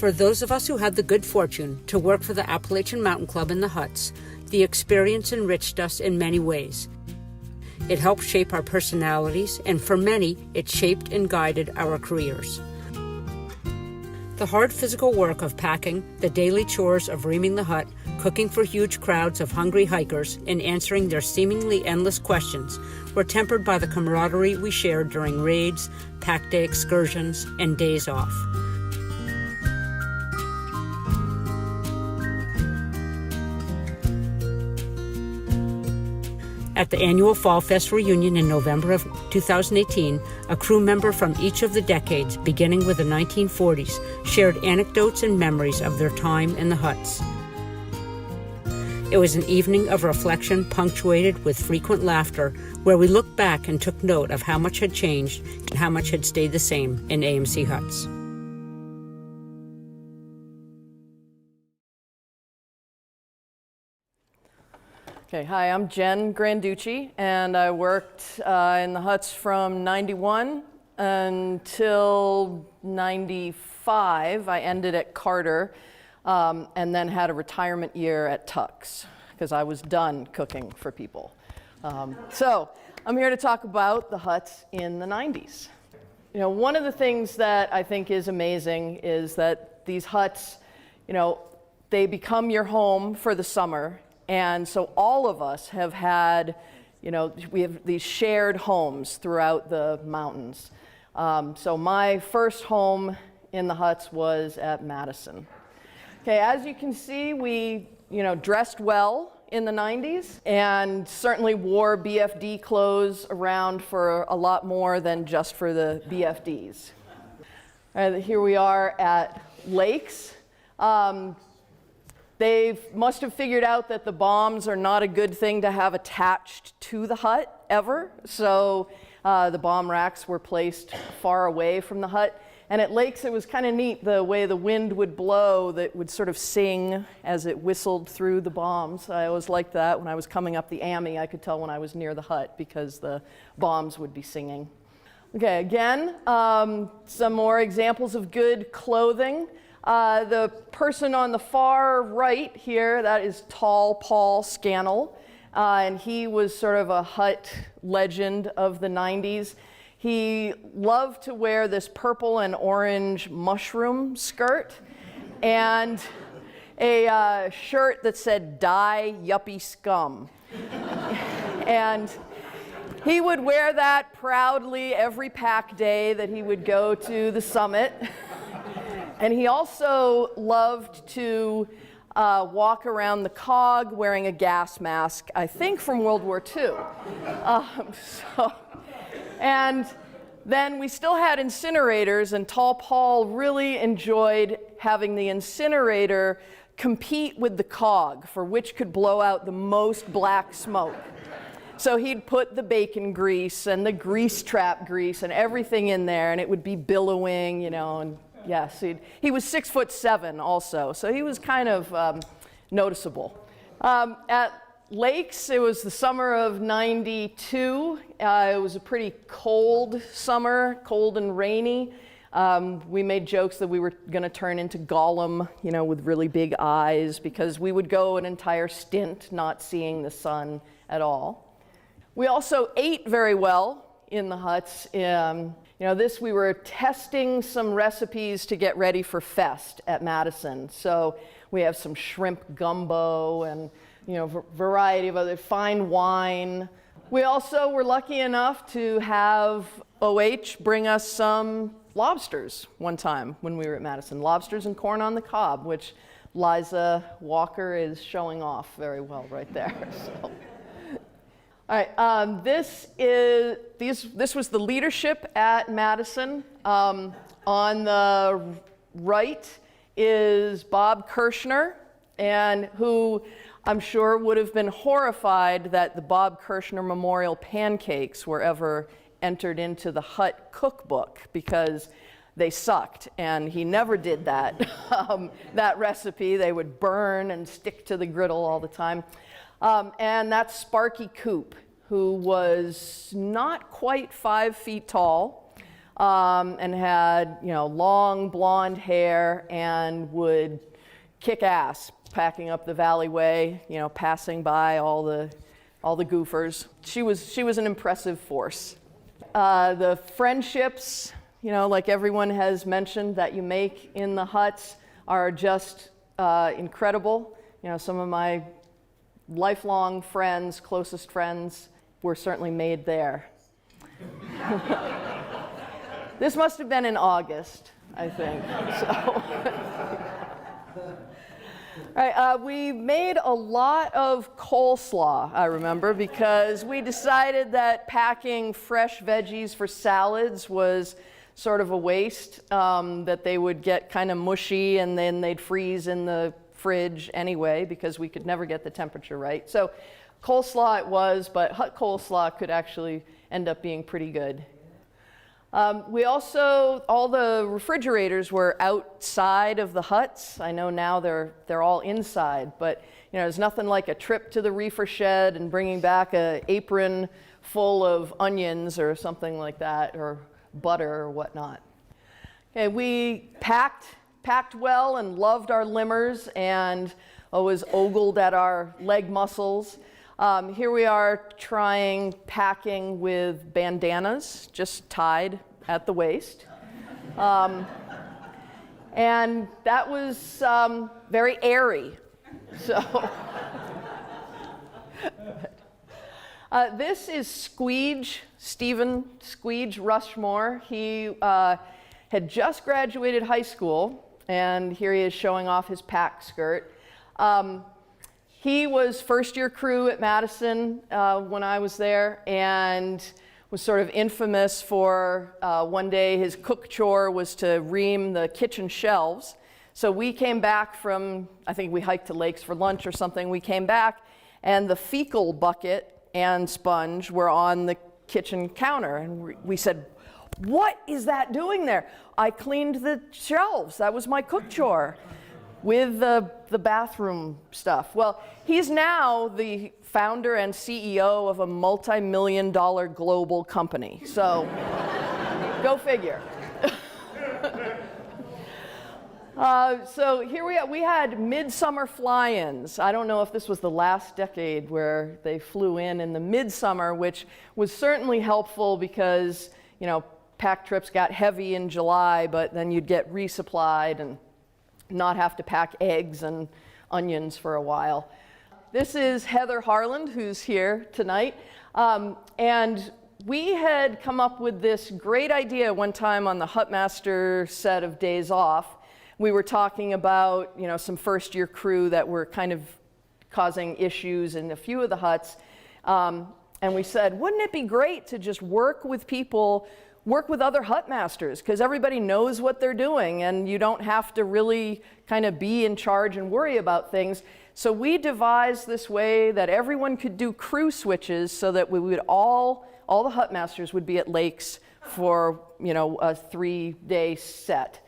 For those of us who had the good fortune to work for the Appalachian Mountain Club in the Huts, the experience enriched us in many ways. It helped shape our personalities, and for many, it shaped and guided our careers. The hard physical work of packing, the daily chores of reaming the hut, cooking for huge crowds of hungry hikers, and answering their seemingly endless questions were tempered by the camaraderie we shared during raids, pack day excursions, and days off. At the annual Fall Fest reunion in November of 2018, a crew member from each of the decades, beginning with the 1940s, shared anecdotes and memories of their time in the huts. It was an evening of reflection punctuated with frequent laughter, where we looked back and took note of how much had changed and how much had stayed the same in AMC huts. Okay, hi, I'm Jen Granducci, and I worked in the huts from 91 until 95. I ended at Carter and then had a retirement year at Tux because I was done cooking for people. So I'm here to talk about the huts in the 90s. You know, one of the things that I think is amazing is that these huts, you know, they become your home for the summer. And so all of us have had, you know, we have these shared homes throughout the mountains. So my first home in the huts was at Madison. Okay, as you can see, we, you know, dressed well in the 90s and certainly wore BFD clothes around for a lot more than just for the BFDs. Here we are at Lakes. They must have figured out that the bombs are not a good thing to have attached to the hut ever, so the bomb racks were placed far away from the hut. And at Lakes, it was kind of neat the way the wind would blow that would sort of sing as it whistled through the bombs. I always liked that. When I was coming up the AMI, I could tell when I was near the hut because the bombs would be singing. Okay, again, some more examples of good clothing. The person on the far right here, that is Tall Paul Scannell, and he was sort of a hut legend of the 90s. He loved to wear this purple and orange mushroom skirt and a shirt that said, "Die Yuppie Scum." And he would wear that proudly every pack day that he would go to the summit. And he also loved to walk around the cog wearing a gas mask, I think from World War II. And then we still had incinerators, and Tall Paul really enjoyed having the incinerator compete with the cog for which could blow out the most black smoke. So he'd put the bacon grease and the grease trap grease and everything in there, and it would be billowing, you know, and yes, he was 6'7" also, so he was kind of noticeable. At Lakes, it was the summer of 92. It was a pretty cold summer, cold and rainy. We made jokes that we were going to turn into Gollum, you know, with really big eyes, because we would go an entire stint not seeing the sun at all. We also ate very well in the huts. You know, we were testing some recipes to get ready for Fest at Madison. So we have some shrimp gumbo and, you know, variety of other fine wine. We also were lucky enough to have OH bring us some lobsters one time when we were at Madison. Lobsters and corn on the cob, which Liza Walker is showing off very well right there. So. All right, this was the leadership at Madison. On the right is Bob Kirshner, and who I'm sure would have been horrified that the Bob Kirshner Memorial pancakes were ever entered into the Hut cookbook because they sucked, and he never did that, that recipe. They would burn and stick to the griddle all the time. And that's Sparky Coop, who was not quite 5 feet tall, and had, long blonde hair and would kick ass packing up the Valleyway, passing by all the goofers. She was an impressive force. The friendships, like everyone has mentioned, that you make in the huts are just incredible. Some of my lifelong friends, closest friends, were certainly made there. This must have been in August, I think. So. All right, we made a lot of coleslaw, I remember, because we decided that packing fresh veggies for salads was sort of a waste, that they would get kind of mushy and then they'd freeze in the fridge anyway because we could never get the temperature right. So coleslaw it was, but hut coleslaw could actually end up being pretty good. We also, all the refrigerators were outside of the huts. I know now they're all inside, but there's nothing like a trip to the reefer shed and bringing back an apron full of onions or something like that, or butter or whatnot. Okay, we packed well and loved our limbers and always ogled at our leg muscles. Here we are trying packing with bandanas, just tied at the waist. And that was very airy. So this is Squeege, Stephen Squeege Rushmore. He had just graduated high school, and here he is showing off his pack skirt. He was first-year crew at Madison when I was there, and was sort of infamous for one day his cook chore was to ream the kitchen shelves. So we came back from, I think we hiked to Lakes for lunch or something. We came back, and the fecal bucket and sponge were on the kitchen counter, and we said, "What is that doing there?" "I cleaned the shelves. That was my cook chore." With the bathroom stuff. Well, he's now the founder and CEO of a multi-million-dollar global company. So, go figure. So here we had midsummer fly-ins. I don't know if this was the last decade where they flew in the midsummer, which was certainly helpful because, pack trips got heavy in July, but then you'd get resupplied and not have to pack eggs and onions for a while. This is Heather Harland, who's here tonight. And we had come up with this great idea one time on the Hutmaster set of days off. We were talking about, some first-year crew that were kind of causing issues in a few of the huts. And we said, wouldn't it be great to just work with other hut masters, because everybody knows what they're doing and you don't have to really kind of be in charge and worry about things. So we devised this way that everyone could do crew switches so that we would all the hut masters would be at Lakes for a 3-day set.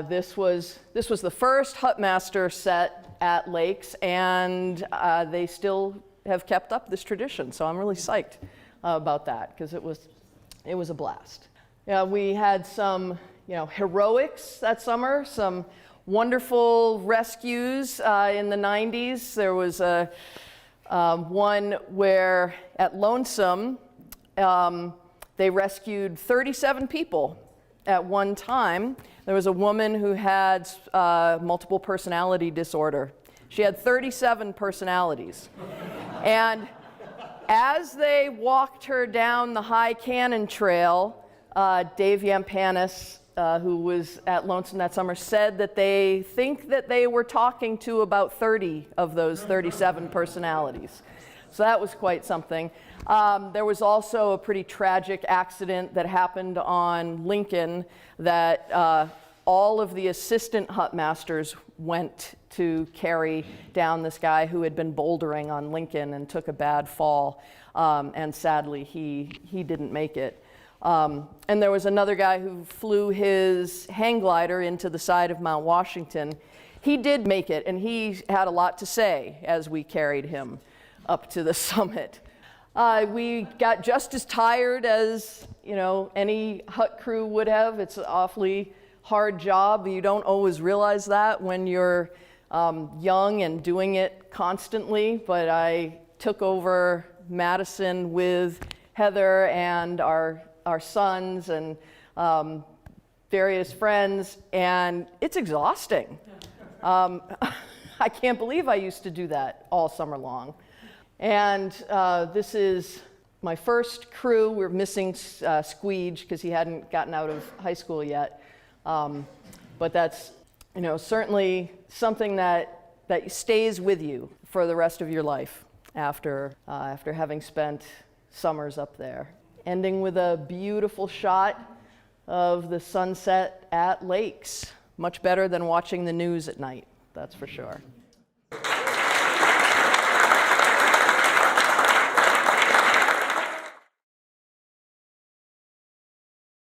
This was the first hut master set at Lakes, and they still have kept up this tradition. So I'm really psyched about that, because it was a blast. We had some, heroics that summer, some wonderful rescues in the 90s. There was one where at Lonesome, they rescued 37 people at one time. There was a woman who had multiple personality disorder. She had 37 personalities. And as they walked her down the High Cannon Trail, Dave Yampanis, who was at Lonesome that summer, said that they think that they were talking to about 30 of those 37 personalities. So that was quite something. There was also a pretty tragic accident that happened on Lincoln that all of the assistant hut masters went to carry down this guy who had been bouldering on Lincoln and took a bad fall, and sadly he didn't make it. And there was another guy who flew his hang glider into the side of Mount Washington. He did make it, and he had a lot to say as we carried him up to the summit. We got just as tired as any hut crew would have. It's an awfully hard job. You don't always realize that when you're young and doing it constantly, but I took over Madison with Heather and our sons and various friends, and it's exhausting. I can't believe I used to do that all summer long. And this is my first crew. We're missing Squeege because he hadn't gotten out of high school yet. But that's certainly something that stays with you for the rest of your life after having spent summers up there. Ending with a beautiful shot of the sunset at lakes. Much better than watching the news at night, that's for sure.